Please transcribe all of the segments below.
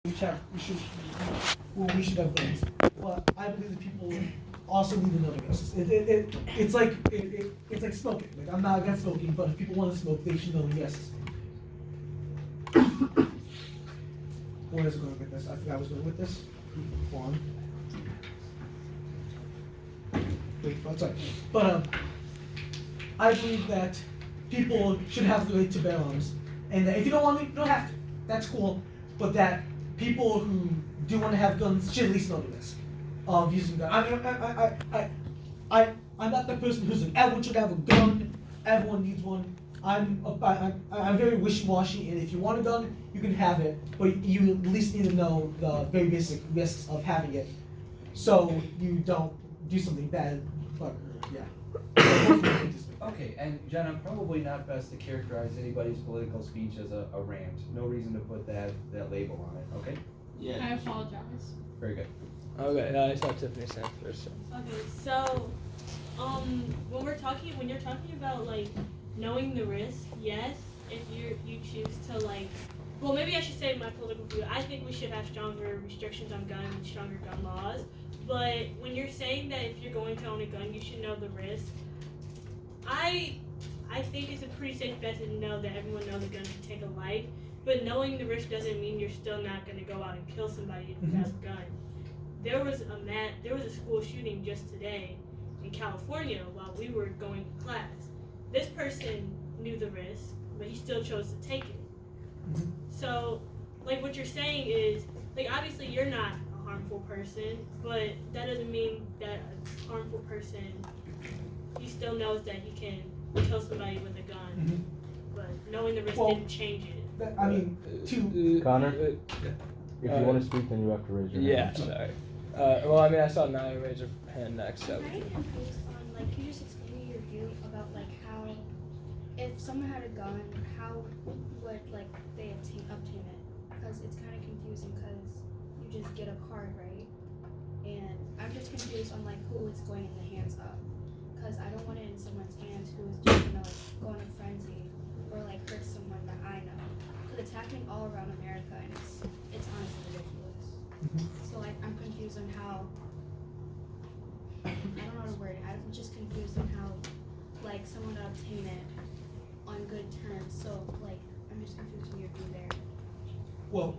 we should have guns. But I believe that people also need to know the risks. It's like smoking. Like I'm not against smoking, but if people want to smoke, they should know the risks. Where is it going with this? I forgot I was going with this. One. Wait, I'm sorry. But I believe that people should have the right to bear arms, and that if you don't want to, you don't have to. That's cool. But that people who do want to have guns should at least know the risk of using guns. I'm not the person who's like everyone should have a gun. Everyone needs one. I'm very wishy-washy, and if you want a gun, you can have it, but you at least need to know the very basic risks of having it, so you don't do something bad. But yeah. Okay, and Jen, I'm probably not best to characterize anybody's political speech as a rant. No reason to put that label on it. Okay. Yeah. I apologize. Very good. Okay, I saw Tiffany saying first. Okay, so when you're talking about like knowing the risk, yes, if you choose to like, well, maybe I should say my political view. I think we should have stronger restrictions on guns, stronger gun laws. But when you're saying that if you're going to own a gun, you should know the risk. I think it's a pretty safe bet to know that everyone knows a gun can take a life. But knowing the risk doesn't mean you're still not going to go out and kill somebody if you have a gun. There was a school shooting just today in California while we were going to class. This person knew the risk, but he still chose to take it. So, like what you're saying is, like obviously you're not a harmful person, but that doesn't mean that a harmful person, he still knows that he can kill somebody with a gun. But knowing the risk didn't change it. I mean, to Connor, if you want to speak, then you have to raise your hand. Yeah, sorry. Well, I mean, I saw Naya raise her hand next, so. I'm very confused on, like, can you just explain your view about, like, how, if someone had a gun, how would, like, they obtain it? Because it's kind of confusing because you just get a card, right? And I'm just confused on, like, who it's going in the hands of. Because I don't want it in someone's hands who is just gonna, like, go in a frenzy or, like, hurt someone that I know. Because it's happening all around America and it's honestly ridiculous. So like I'm confused on how, I don't know how to word it, I'm just confused on how like someone would obtain it on good terms, so like I'm just confused on your view there. well,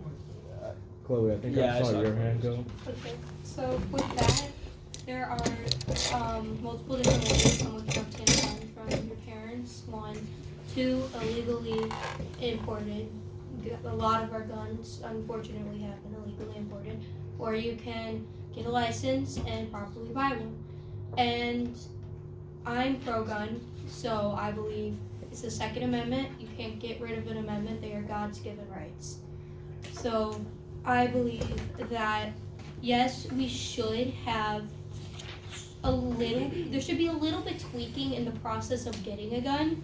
Chloe, I think I saw your hand go. Okay, so with that, there are multiple different ways on which you obtain a gun from your parents. One, two, illegally imported. A lot of our guns, unfortunately, have been illegally imported. Or you can get a license and properly buy one. And I'm pro-gun, so I believe it's the Second Amendment. You can't get rid of an amendment. They are God's given rights. So I believe that, yes, we should have there should be a little bit tweaking in the process of getting a gun.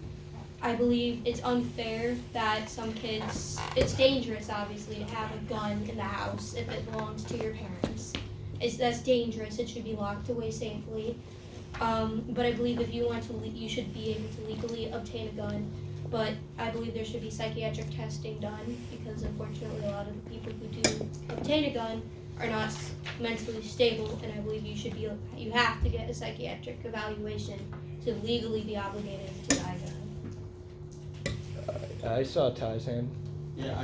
I believe it's unfair that some kids, it's dangerous obviously to have a gun in the house if it belongs to your parents. That's dangerous, it should be locked away safely. But I believe if you want to, you should be able to legally obtain a gun. But I believe there should be psychiatric testing done because unfortunately a lot of the people who do obtain a gun are not mentally stable, and I believe you have to get a psychiatric evaluation to legally be obligated to buy a gun. I saw Ty's hand. Yeah,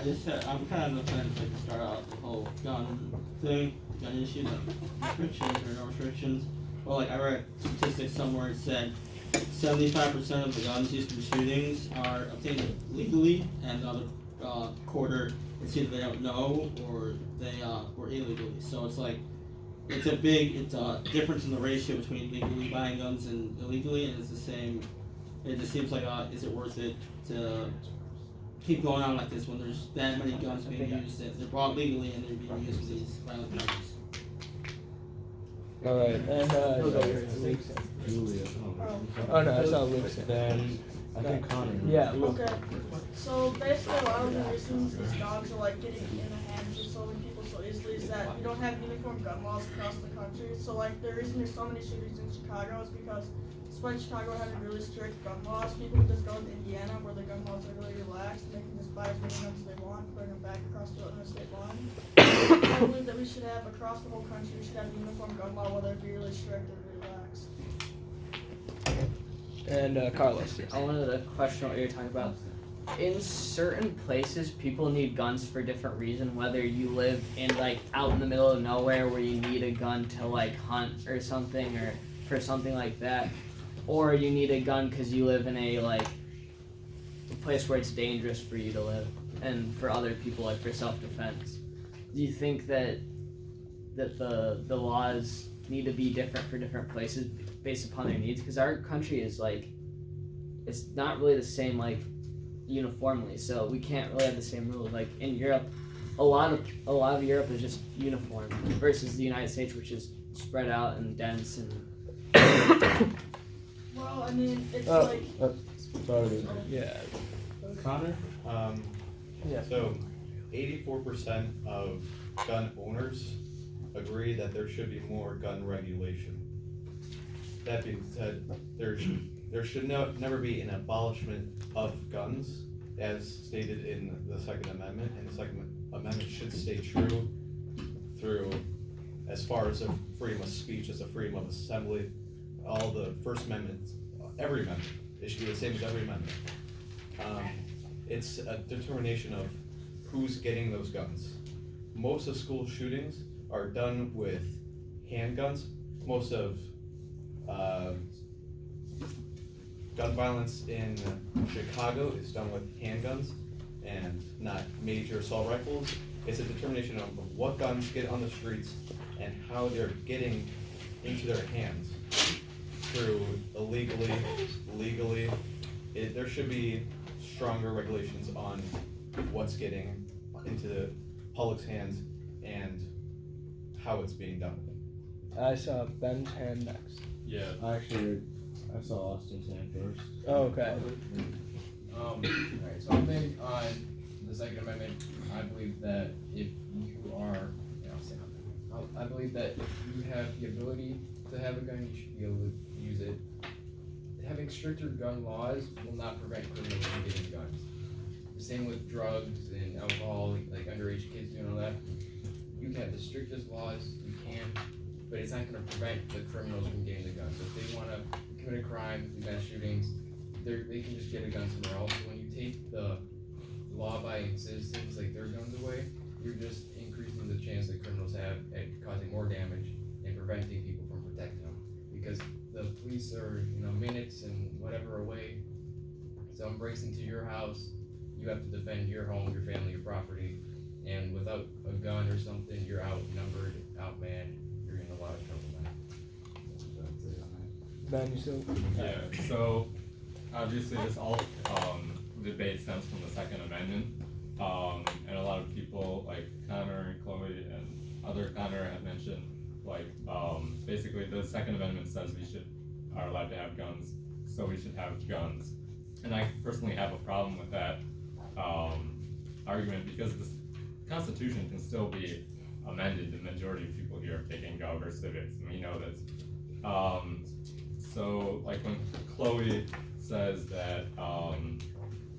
I'm kind of on the fence like to start out the whole gun thing, gun issue, like restrictions or no restrictions. Well, like I read statistics somewhere it said 75% of the guns used in shootings are obtained legally, and the other quarter it's either they don't know or they were illegally. So it's like it's a difference in the ratio between legally buying guns and illegally, and it's the same. It just seems like is it worth it to keep going on like this when there's that many guns being used that they're bought legally and they're being used for these violent purposes? All right, and Luke's hand. Julia. Oh no, I saw Luke's hand. Then I think Connor. Yeah, Luke. Okay. So basically, a lot of the reasons these dogs are like getting in the hands of so many people so easily is that we don't have uniform gun laws across the country. So like the reason there's so many shootings in Chicago is because despite Chicago having really strict gun laws, people can just go to Indiana where the gun laws are really relaxed and they can just buy as many guns as they want, bring them back across the interstate line. So I believe that we should have across the whole country, we should have a uniform gun law, whether it be really strict or relaxed. And Carlos. I wanted to question what you're talking about. In certain places, people need guns for different reasons. Whether you live in like out in the middle of nowhere where you need a gun to like hunt or something, or for something like that, or you need a gun because you live in a like a place where it's dangerous for you to live, and for other people like for self-defense. Do you think that the laws need to be different for different places based upon their needs? Because our country is like, it's not really the same like uniformly, so we can't really have the same rules. Like in Europe, a lot of Europe is just uniform versus the United States, which is spread out and dense and. Well, I mean, it's Sorry. Yeah. Connor, Yeah. so 84% of gun owners agree that there should be more gun regulation. That being said, there should never be an abolishment of guns, as stated in the Second Amendment, and the Second Amendment should stay true through, as far as a freedom of speech, as a freedom of assembly, all the First Amendment, every amendment, it should be the same as every amendment. It's a determination of who's getting those guns. Most of school shootings are done with handguns. Most of gun violence in Chicago is done with handguns and not major assault rifles. It's a determination of what guns get on the streets and how they're getting into their hands through illegally, legally. There should be stronger regulations on what's getting into the public's hands and how it's being done. I saw Ben's hand next. Yeah. Actually, I saw Austin's hand first. Oh, okay. Alright, so I think on the Second Amendment, I believe that if you are, I believe that if you have the ability to have a gun, you should be able to use it. Having stricter gun laws will not prevent criminals from getting guns. The same with drugs and alcohol, like underage kids doing all that. You can have the strictest laws you can, but it's not going to prevent the criminals from getting the guns. If they want to commit a crime, do mass shootings, they can just get a gun somewhere else. So when you take the law-abiding citizens, like their guns away, you're just increasing the chance that criminals have at causing more damage and preventing people from protecting them. Because the police are, minutes and whatever away. Someone breaks into your house, you have to defend your home, your family, your property, and without a gun or something, you're outnumbered, outmanned, you're in a lot of trouble now. Ben, you still? Yeah, so obviously this all debate stems from the Second Amendment, and a lot of people like Connor and Chloe and other Connor have mentioned, like basically the Second Amendment says we are allowed to have guns, so we should have guns. And I personally have a problem with that argument because the Constitution can still be amended. The majority of people here are taking gov or civics, and we know this. So like when Chloe says that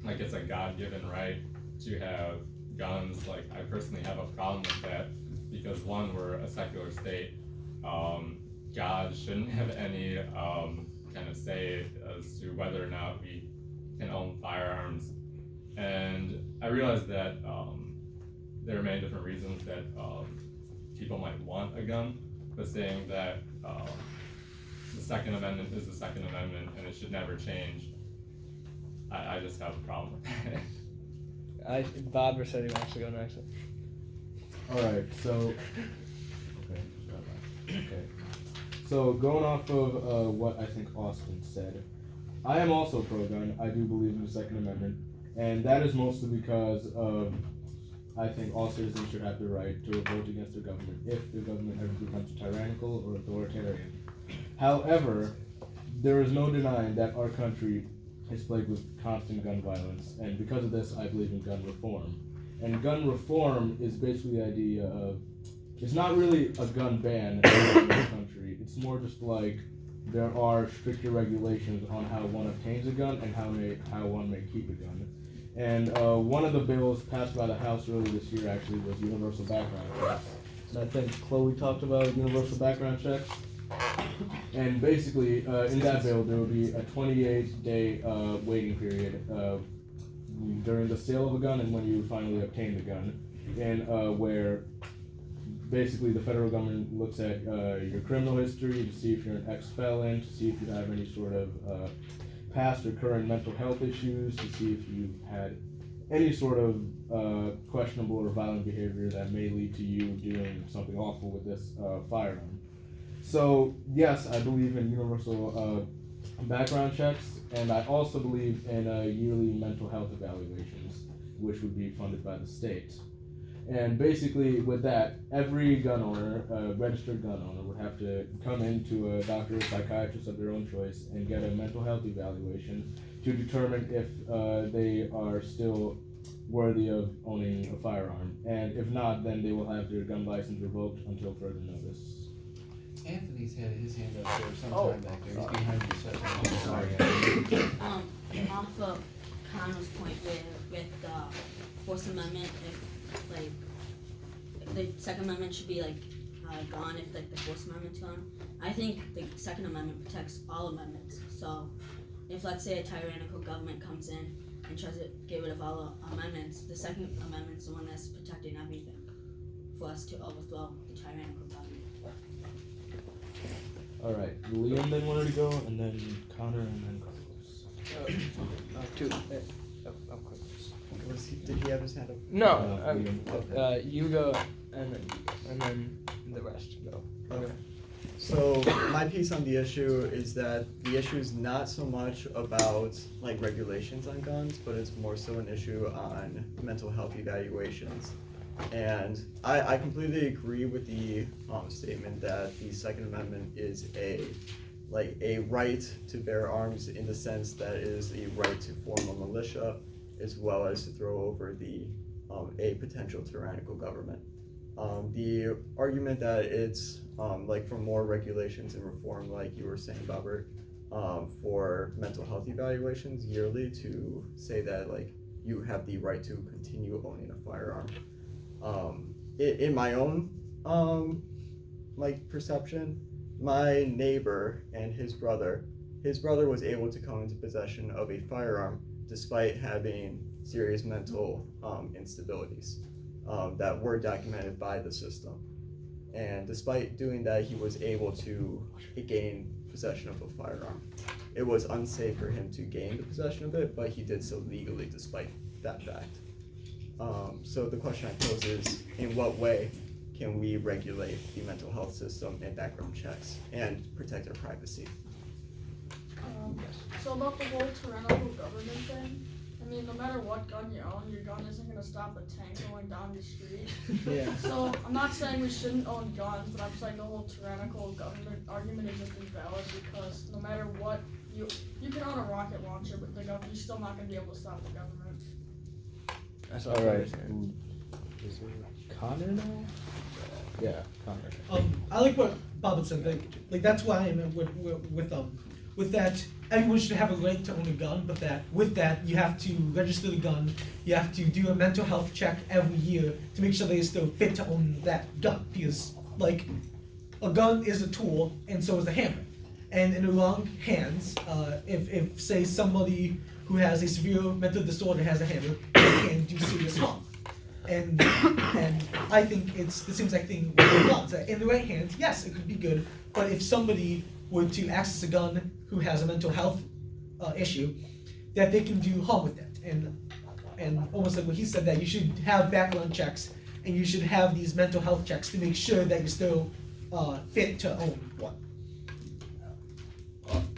like it's a God-given right to have guns, like I personally have a problem with that because one, we're a secular state. God shouldn't have any kind of say as to whether or not we can own firearms. And I realize that there are many different reasons that people might want a gun, but saying that the Second Amendment is the Second Amendment and it should never change, I just have a problem with that. Bob said he wants to go next. Alright, so okay. So going off of what I think Austin said, I am also pro-gun. I do believe in the Second Amendment, and that is mostly because I think all citizens should have the right to vote against their government if the government ever becomes tyrannical or authoritarian. However, there is no denying that our country is plagued with constant gun violence, and because of this, I believe in gun reform. And gun reform is basically the idea of it's not really a gun ban in this country. It's more just like there are stricter regulations on how one obtains a gun and how one may keep a gun. And one of the bills passed by the House earlier this year actually was universal background checks. And I think Chloe talked about universal background checks. And basically, in that bill, there would be a 28-day waiting period during the sale of a gun and when you finally obtain the gun, and where basically the federal government looks at your criminal history to see if you're an ex-felon, to see if you have any sort of past or current mental health issues, to see if you've had any sort of questionable or violent behavior that may lead to you doing something awful with this firearm. So yes, I believe in universal background checks, and I also believe in yearly mental health evaluations, which would be funded by the state. And basically with that, every gun owner, registered gun owner, would have to come into a doctor or psychiatrist of their own choice and get a mental health evaluation to determine if they are still worthy of owning a firearm. And if not, then they will have their gun license revoked until further notice. Anthony's had his hand up there sometime back there. He's behind you, so I'm sorry. Off of Connor's point with the Fourth Amendment, if like the Second Amendment should be like gone if like the Fourth Amendment's gone. I think the Second Amendment protects all amendments. So if let's say a tyrannical government comes in and tries to get rid of all amendments, the Second Amendment's the one that's protecting everything for us to overthrow the tyrannical government. Alright, Liam then wanted to go, and then Connor, and then Carlos. Did he have his hand up? No, you go, and then the rest go. Okay. So my piece on the issue is that the issue is not so much about like regulations on guns, but it's more so an issue on mental health evaluations. And I completely agree with the statement that the Second Amendment is a right to bear arms in the sense that it is a right to form a militia as well as to throw over the a potential tyrannical government. The argument that it's like for more regulations and reform, like you were saying, Robert, for mental health evaluations yearly to say that like you have the right to continue owning a firearm. In my own like perception, my neighbor and his brother was able to come into possession of a firearm despite having serious mental instabilities that were documented by the system. And despite doing that, he was able to gain possession of a firearm. It was unsafe for him to gain the possession of it, but he did so legally despite that fact. So the question I pose is, in what way can we regulate the mental health system and background checks and protect our privacy? So about the whole tyrannical government thing, I mean, no matter what gun you own, your gun isn't going to stop a tank going down the street. Yeah. So I'm not saying we shouldn't own guns, but I'm saying the whole tyrannical government argument is just invalid because no matter what, you can own a rocket launcher, but you're still not going to be able to stop the government. That's all right. Is it Connor now? Yeah, Connor. I like what Bob had said. Like that's why I am with that. Everyone should have a right to own a gun, but with that you have to register the gun. You have to do a mental health check every year to make sure that you're still fit to own that gun. Because like a gun is a tool, and so is a hammer. And in the wrong hands, if say somebody who has a severe mental disorder has a hammer, it can do serious harm. And I think it's the same exact thing with guns. In the right hands, yes, it could be good, but if somebody were to access a gun who has a mental health issue, that they can do harm with that. And almost like what he said, that you should have background checks and you should have these mental health checks to make sure that you're still fit to own one.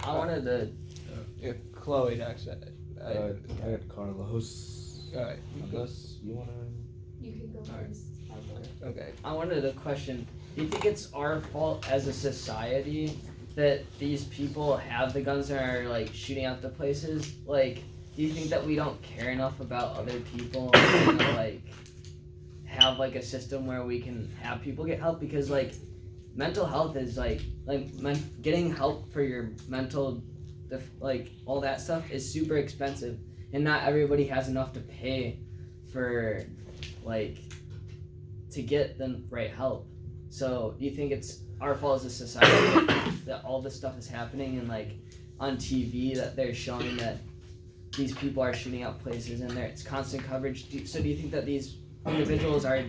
I wanted to. Chloe next. I got Carlos. Alright. Unless you wanna. You can go first. Okay. I wanted to question. Do you think it's our fault as a society that these people have the guns and are like shooting out the places? Like, do you think that we don't care enough about other people and like have like a system where we can have people get help, because like mental health is getting help for your mental like all that stuff is super expensive, and not everybody has enough to pay for like to get the right help. So do you think it's our fault as a society that all this stuff is happening, and like on TV that they're showing that these people are shooting up places and it's constant coverage? So do you think that these individuals are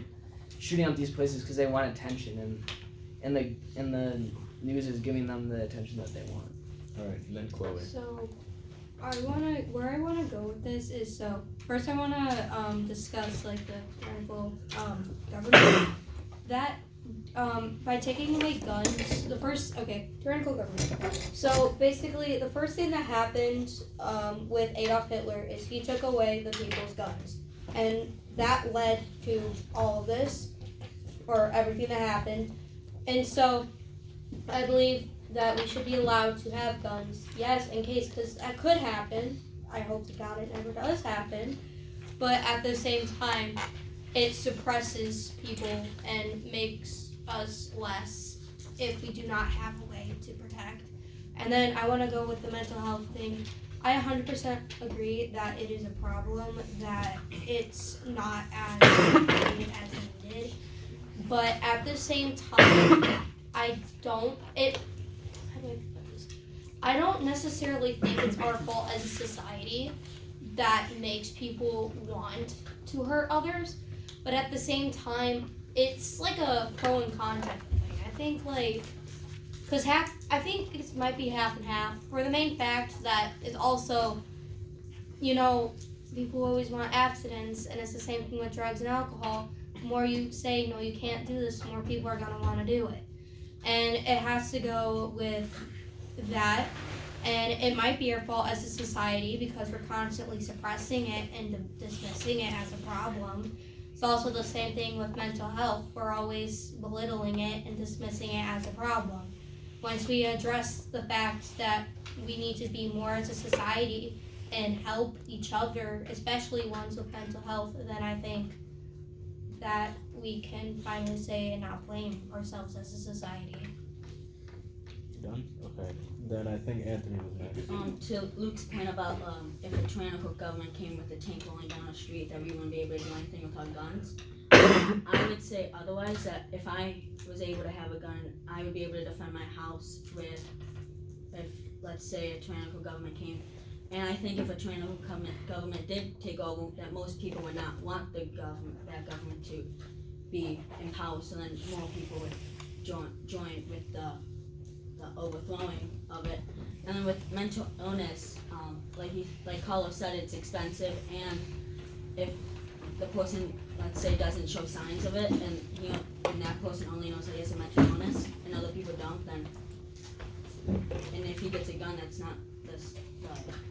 shooting up these places because they want attention, and the news is giving them the attention that they want? All right, then Chloe. So, where I wanna go with this is, so first I wanna discuss like the tyrannical government that by taking away guns, tyrannical government. So basically, the first thing that happened with Adolf Hitler is he took away the people's guns, and that led to all of this, or everything that happened. And so, I believe that we should be allowed to have guns, yes, in case, because that could happen. I hope to God it never does happen. But at the same time, it suppresses people and makes us less if we do not have a way to protect. And then I want to go with the mental health thing. I 100% agree that it is a problem, that it's not as needed. But at the same time, I don't necessarily think it's our fault as a society that makes people want to hurt others. But at the same time, it's like a pro and con type of thing. I think I think it might be half and half, for the main fact that it's also, people always want abstinence, and it's the same thing with drugs and alcohol. The more you say, no, you can't do this, the more people are going to want to do it. And it has to go with that. And it might be our fault as a society because we're constantly suppressing it and dismissing it as a problem. It's also the same thing with mental health. We're always belittling it and dismissing it as a problem. Once we address the fact that we need to be more as a society and help each other, especially ones with mental health, then I think that we can finally say and not blame ourselves as a society. Done? Okay. Then I think Anthony was next. To Luke's point about if a tyrannical government came with a tank rolling down the street, that we wouldn't be able to do anything without guns. I would say otherwise, that if I was able to have a gun, I would be able to defend my house with, if let's say a tyrannical government came. And I think if a tyrannical government did take over, that most people would not want that government to be in power, so then more people would join with the overthrowing of it. And then with mental illness, like Carlos said, it's expensive, and if the person, let's say, doesn't show signs of it, and that person only knows that he has a mental illness, and other people don't, then, and if he gets a gun, that's not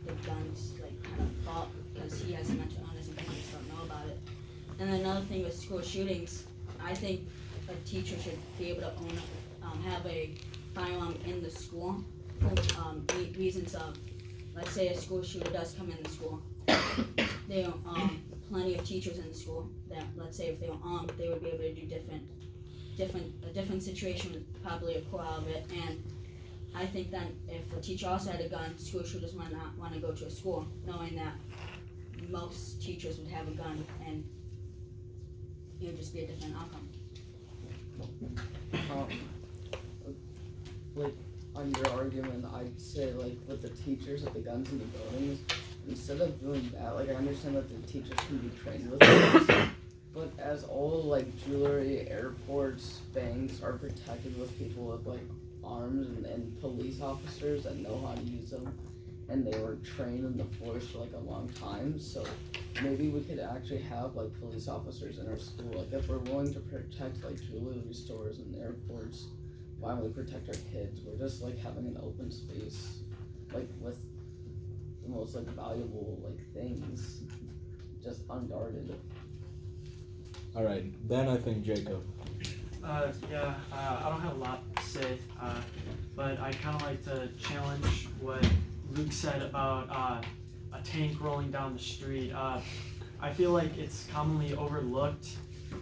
the gun's kind of fault, because he has a mental illness and people just don't know about it. And then another thing with school shootings, I think a teacher should be able to have a firearm in the school for reasons of, let's say a school shooter does come in the school. There are plenty of teachers in the school that, let's say, if they were armed, they would be able to do a different situation would probably occur out of it. And I think then if a teacher also had a gun, school shooters might not want to go to a school, knowing that most teachers would have a gun, and it would just be a different outcome. On your argument, I'd say with the teachers at the guns in the buildings, instead of doing that, I understand that the teachers can be trained with guns, but as all jewelry, airports, banks are protected with people with arms and police officers that know how to use them, and they were trained in the force for a long time, so maybe we could actually have police officers in our school. If we're willing to protect jewelry stores and airports, why don't we protect our kids? We're just having an open space with the most valuable things just unguarded. All right, then I think Jacob. I don't have a lot to say, but I kind of like to challenge what Luke said about a tank rolling down the street. I feel like it's commonly overlooked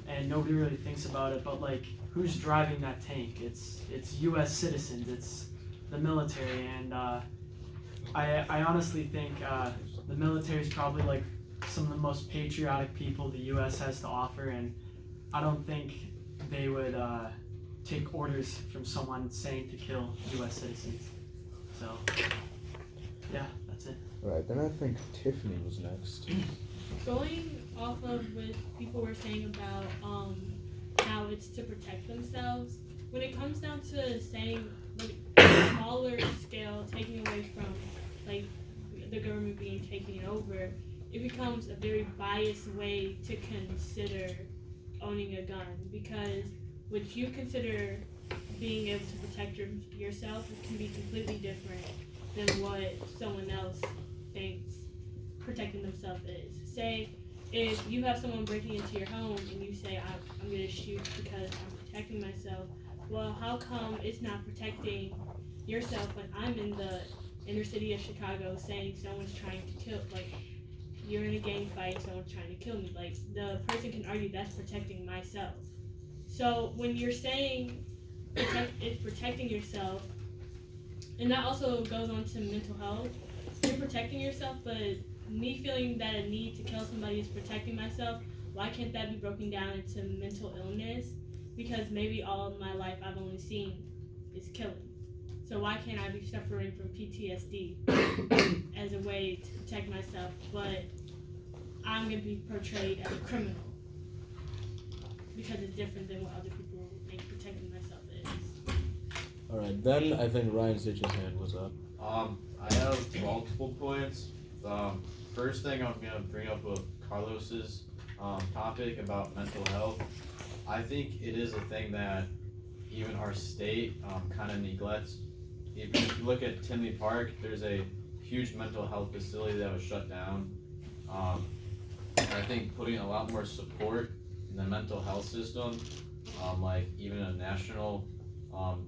and nobody really thinks about it. But like, who's driving that tank? It's U.S. citizens. It's the military, and I honestly think the military is probably like some of the most patriotic people the U.S. has to offer, and I don't think they would take orders from someone saying to kill U.S. citizens. So, yeah, that's it. Alright, then I think Tiffany was next. Going off of what people were saying about how it's to protect themselves, when it comes down to saying like smaller scale, taking away from like the government being taken over, it becomes a very biased way to consider owning a gun, because what you consider being able to protect yourself can be completely different than what someone else thinks protecting themselves is. Say if you have someone breaking into your home and you say, I'm going to shoot because I'm protecting myself, well, how come it's not protecting yourself when I'm in the inner city of Chicago saying someone's trying to kill, like, you're in a gang fight, someone's trying to kill me. Like, the person can argue that's protecting myself. So when you're saying it's protecting yourself, and that also goes on to mental health, you're protecting yourself, but me feeling that a need to kill somebody is protecting myself, why can't that be broken down into mental illness? Because maybe all of my life I've only seen is killing. So why can't I be suffering from PTSD as a way to protect myself, but I'm going to be portrayed as a criminal because it's different than what other people think protecting myself is. Alright, then I think Ryan Sitch's hand was up. I have multiple points. First thing I'm gonna bring up with Carlos's topic about mental health. I think it is a thing that even our state kind of neglects. If you look at Tinley Park, there's a huge mental health facility that was shut down. And I think putting a lot more support in the mental health system, like even a national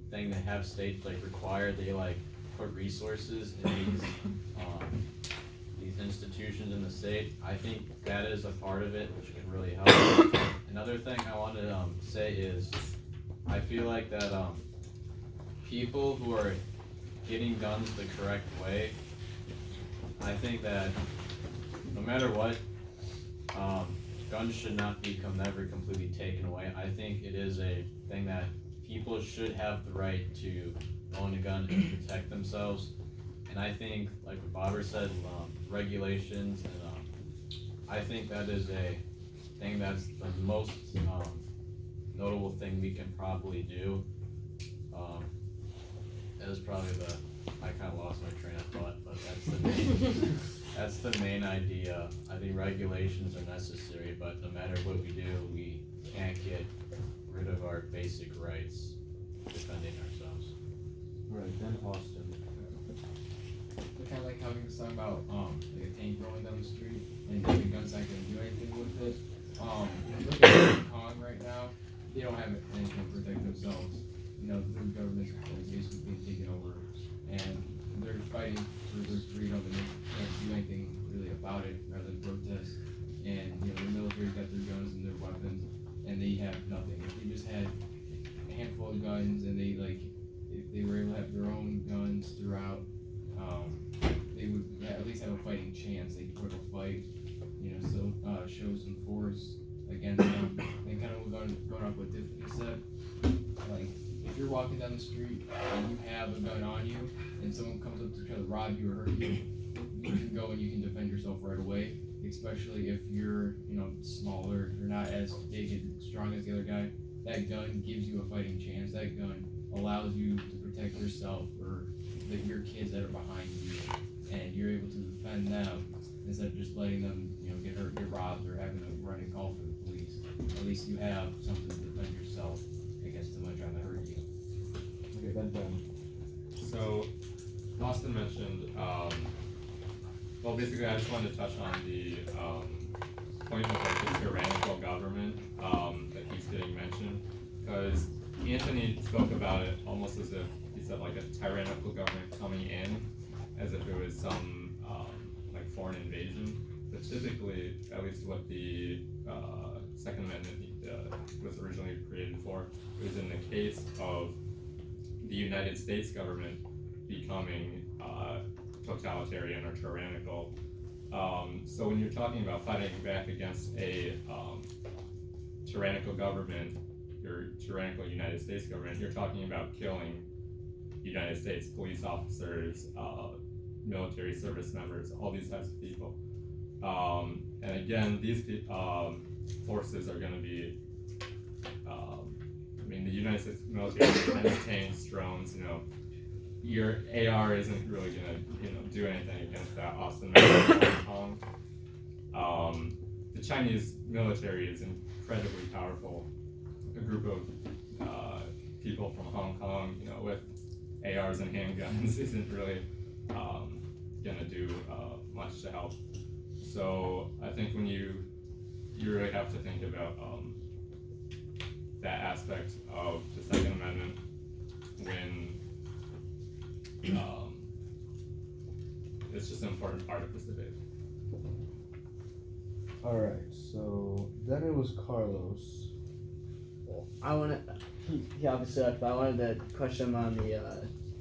thing to have states like require, they like put resources in these institutions in the state. I think that is a part of it which can really help. Another thing I want to say is I feel like that people who are getting guns the correct way, I think that no matter what, guns should not become never completely taken away. I think it is a thing that people should have the right to own a gun and protect themselves. And I think, like what Bobber said, regulations, and I think that is a thing that's the most notable thing we can probably do. That is probably I kind of lost my train of thought, but that's the main idea. I think regulations are necessary, but no matter what we do, we can't get rid of our basic rights defending ourselves. Right, then Austin. Kind of like having a song about like a tank rolling down the street and the gun's not gonna do anything with it. Look at Hong Kong right now. They don't have anything to protect themselves. You know, the government is basically being taken over, and they're fighting for their freedom, and they can't do anything really about it rather than protest. And you know, the military's got their guns and their weapons, and they have nothing. If they just had a handful of guns, and they if they were able to have their own guns throughout, they would at least have a fighting chance. They could put a fight, you know, so show some force against them. And kind of going off what Tiffany said, like if you're walking down the street and you have a gun on you, and someone comes up to try to rob you or hurt you, you can go and you can defend yourself right away. Especially if you're, you know, smaller, you're not as big and strong as the other guy. That gun gives you a fighting chance. That gun allows you to protect yourself or your kids that are behind you, and you're able to defend them instead of just letting them, you know, get hurt, get robbed, or having to run and call for the police. At least you have something to defend yourself against someone trying to hurt you. Okay, then Ben. So, Austin mentioned, well, basically, I just wanted to touch on the point of like the tyrannical government that keeps getting mentioned, because Anthony spoke about it almost as if he said like a tyrannical government coming in, as if it was some foreign invasion. But typically, at least what the Second Amendment was originally created for. It was in the case of the United States government becoming totalitarian or tyrannical. So when you're talking about fighting back against a tyrannical government, your tyrannical United States government, you're talking about killing United States police officers, military service members, all these types of people. And again, these forces are going to be, the United States military has tanks, drones, your AR isn't really going to, do anything against that. Austin mentioned Hong Kong. The Chinese military is incredibly powerful. A group of people from Hong Kong, with ARs and handguns isn't really gonna do much to help. So I think when you really have to think about that aspect of the Second Amendment when it's just an important part of this debate. Alright, so then it was Carlos. I wanted, he obviously left, but I wanted to question him on the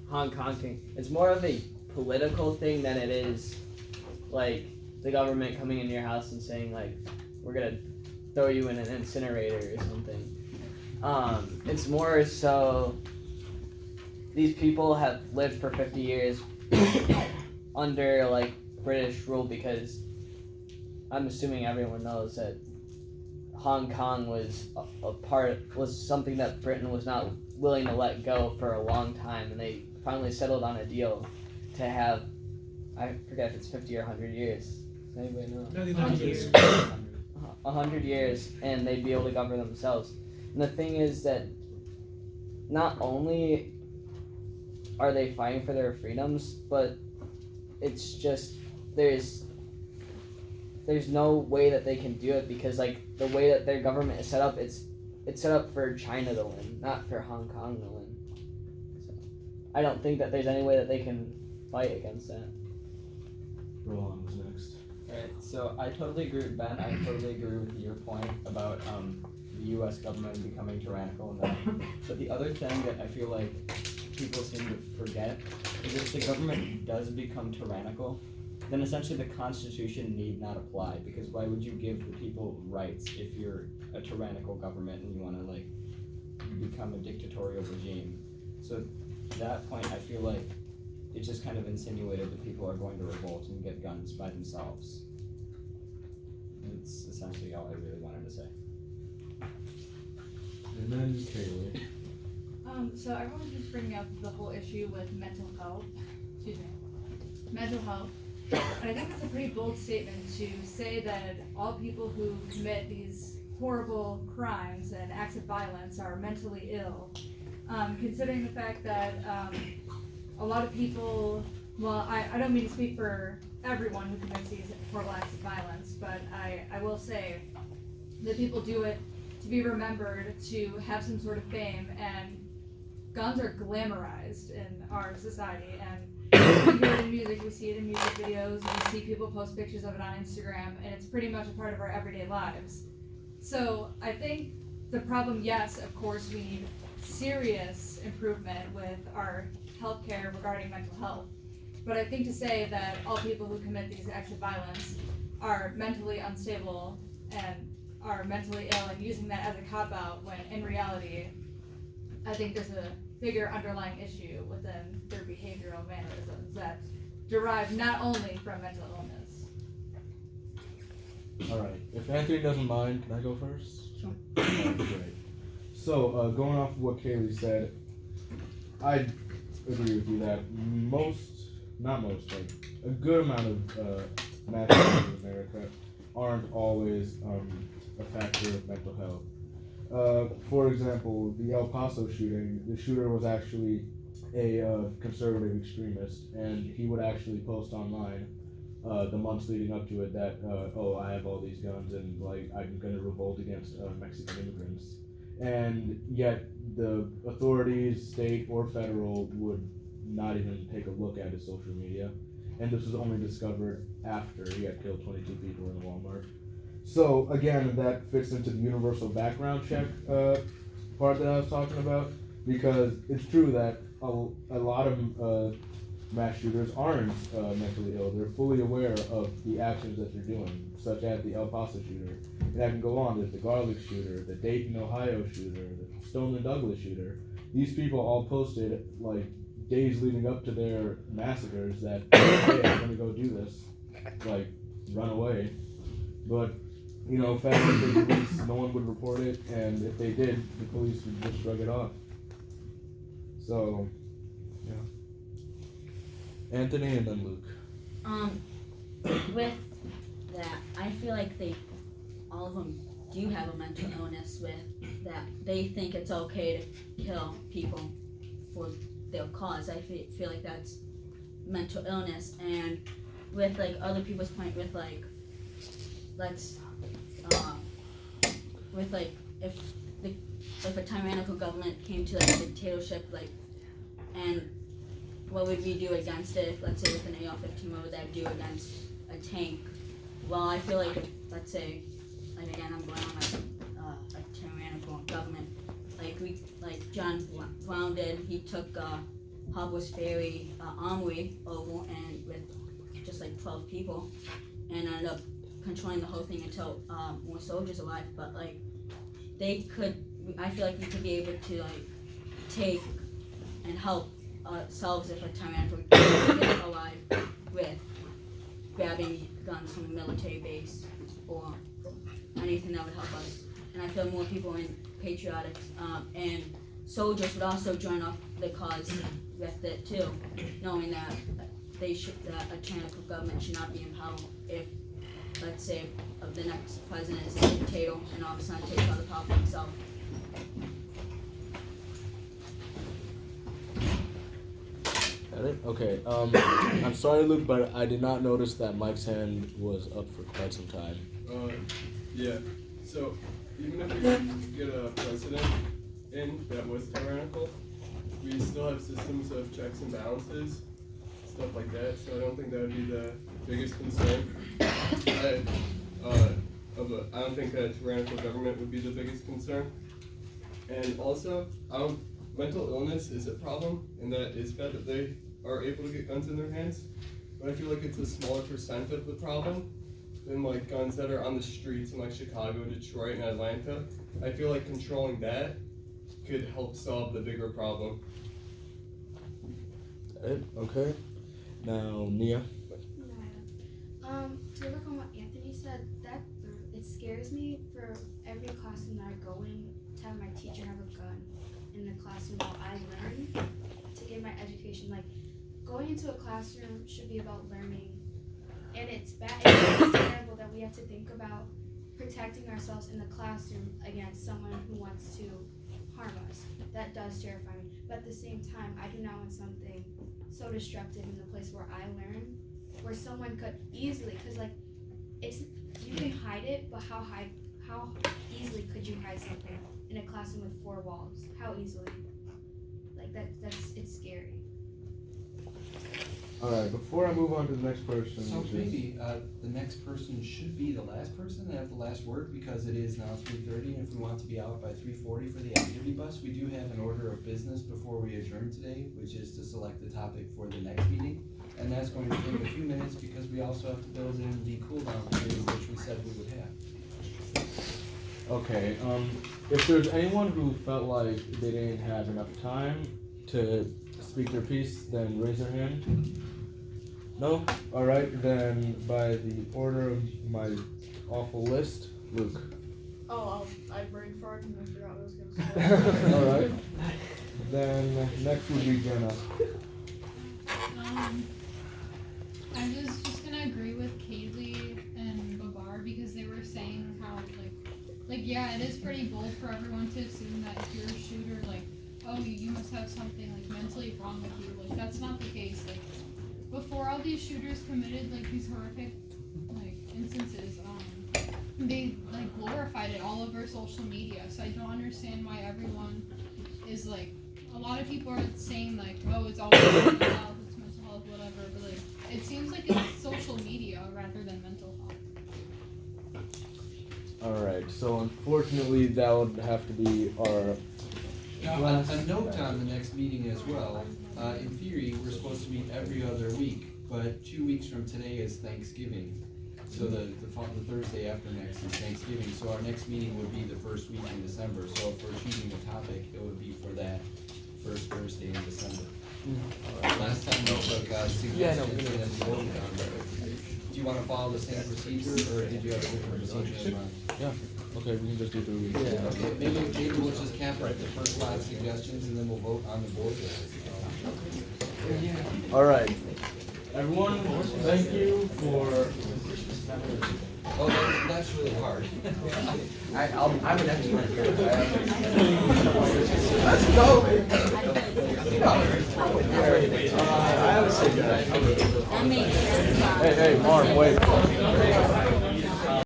Hong Kong thing. It's more of a political thing than it is like the government coming into your house and saying like, we're gonna throw you in an incinerator or something. It's more so these people have lived for 50 years under like British rule, because I'm assuming everyone knows that Hong Kong was was something that Britain was not willing to let go for a long time, and they finally settled on a deal to have, I forget if it's 50 or 100 years. Does anybody know? 100 years. 100 years, and they'd be able to govern themselves. And the thing is that not only are they fighting for their freedoms, but it's just there's no way that they can do it, because like the way that their government is set up, it's set up for China to win, not for Hong Kong to win. So I don't think that there's any way that they can fight against that. Rohan was next. Alright, so I totally agree with Ben. I totally agree with your point about the U.S. government becoming tyrannical and that. But the other thing that I feel like people seem to forget is if the government does become tyrannical, then essentially the Constitution need not apply, because why would you give the people rights if you're a tyrannical government and you want to like become a dictatorial regime? So at that point, I feel like it's just kind of insinuated that people are going to revolt and get guns by themselves. It's essentially all I really wanted to say. And then Kaylee. So everyone keeps bringing up the whole issue with mental health. Mental health. And I think that's a pretty bold statement to say that all people who commit these horrible crimes and acts of violence are mentally ill. Considering the fact that a lot of people, well, I don't mean to speak for everyone who commits these horrible acts of violence, but I will say that people do it to be remembered, to have some sort of fame, and guns are glamorized in our society, and we hear it in music, we see it in music videos, we see people post pictures of it on Instagram, and it's pretty much a part of our everyday lives. So I think the problem, yes, of course, we need serious improvement with our healthcare regarding mental health. But I think to say that all people who commit these acts of violence are mentally unstable and are mentally ill and using that as a cop-out, when in reality, I think there's a bigger underlying issue within their behavioral mannerisms that derive not only from mental illness. Alright, if Anthony doesn't mind, can I go first? Sure. Alright, great. So, going off of what Kaylee said, I agree with you that a good amount of mass shootings in America aren't always a factor of mental health. For example, the El Paso shooting, the shooter was actually a conservative extremist, and he would actually post online the months leading up to it that, I have all these guns and like I'm gonna revolt against Mexican immigrants. And yet the authorities, state or federal, would not even take a look at his social media. And this was only discovered after he had killed 22 people in Walmart. So again, that fits into the universal background check part that I was talking about, because it's true that a lot of mass shooters aren't mentally ill. They're fully aware of the actions that they're doing, such as the El Paso shooter. And I can go on. There's the Garlic shooter, the Dayton, Ohio shooter, the Stoneman Douglas shooter. These people all posted like days leading up to their massacres that, hey, I'm gonna go do this, like run away. But you know, fact that the police, no one would report it, and if they did, the police would just shrug it off. So, yeah. Anthony and then Luke. With that, I feel like all of them do have a mental illness with that. They think it's okay to kill people for their cause. I feel like that's mental illness. And with like other people's point with like, with like if a tyrannical government came to like a dictatorship, like, and what would we do against it? Let's say with an AR-15, what would that do against a tank? Well, I feel like if, let's say, like again, I'm going on like a tyrannical government. Like John Brown did. He took Harper's Ferry Armory over and with just like 12 people, and ended up controlling the whole thing until more soldiers arrived. But like they could, I feel like we could be able to like take and help ourselves if a tyrannical government arrived with grabbing guns from a military base or anything that would help us. And I feel more people in patriotic and soldiers would also join up the cause with it too, knowing that that a tyrannical government should not be in power. If, let's say, the next president is a dictator and all of a sudden takes all the power for himself. Got it? Okay. I'm sorry, Luke, but I did not notice that Mike's hand was up for quite some time. Yeah. So even if we get a president in that was tyrannical, we still have systems of checks and balances, stuff like that. So I don't think that would be the biggest concern. I don't think that a tyrannical government would be the biggest concern. And also, mental illness is a problem, and that is bad that they are able to get guns in their hands. But I feel like it's a smaller percent of the problem than like guns that are on the streets in like Chicago, Detroit, and Atlanta. I feel like controlling that could help solve the bigger problem. Okay. Now, Nia. To look on what Anthony said, that it scares me for every classroom that I go in to have my teacher have a gun in the classroom while I learn to get my education. Like, going into a classroom should be about learning, and it's bad. It's terrible that we have to think about protecting ourselves in the classroom against someone who wants to harm us. That does terrify me. But at the same time, I do not want something so destructive in the place where I learn, where someone could easily, because like you can hide it, but how easily could you hide something in a classroom with 4 walls? How easily? Like it's scary. Alright, before I move on to the next person. So maybe the next person should be the last person to have the last word, because it is now 3:30, and if we want to be out by 3:40 for the activity bus, we do have an order of business before we adjourn today, which is to select the topic for the next meeting. And that's going to take a few minutes because we also have to build in the cool-down period, which we said we would have. Okay, if there's anyone who felt like they didn't have enough time to speak their piece, then raise their hand. No? Alright, then by the order of my awful list, Luke. Oh, I brain farted and I forgot what I was gonna say. Alright. Then next would be Jenna. I was just gonna agree with Kaylee and Babar because they were saying how like yeah, it is pretty bold for everyone to assume that if you're a shooter, like, oh, you must have something like mentally wrong with you. Like, that's not the case. Like, before all these shooters committed like these horrific like instances, they like glorified it all over social media. So I don't understand why everyone is like, a lot of people are saying like, oh, it's always mental health, it's mental health, whatever, but like, it seems like it's social media rather than mental health. Alright, so unfortunately that would have to be our Now, last. a note on the next meeting as well. In theory, we're supposed to meet every other week, but 2 weeks from today is Thanksgiving. So the Thursday after next is Thanksgiving, so our next meeting would be the first week in December. So if we're choosing a topic, it would be for that first Thursday in December. Last time we took suggestions and then we voted on it. Do you wanna follow the same procedure, or did you have a different procedure in mind? Yeah, okay, we can just do 3 weeks. Okay, maybe we'll just cap it at the first 5 suggestions and then we'll vote on the board. Alright, everyone, thank you for. Oh, that's really hard. I'm an expert here. Let's go, I have a suggestion. That makes sense. Hey, Mark, wait.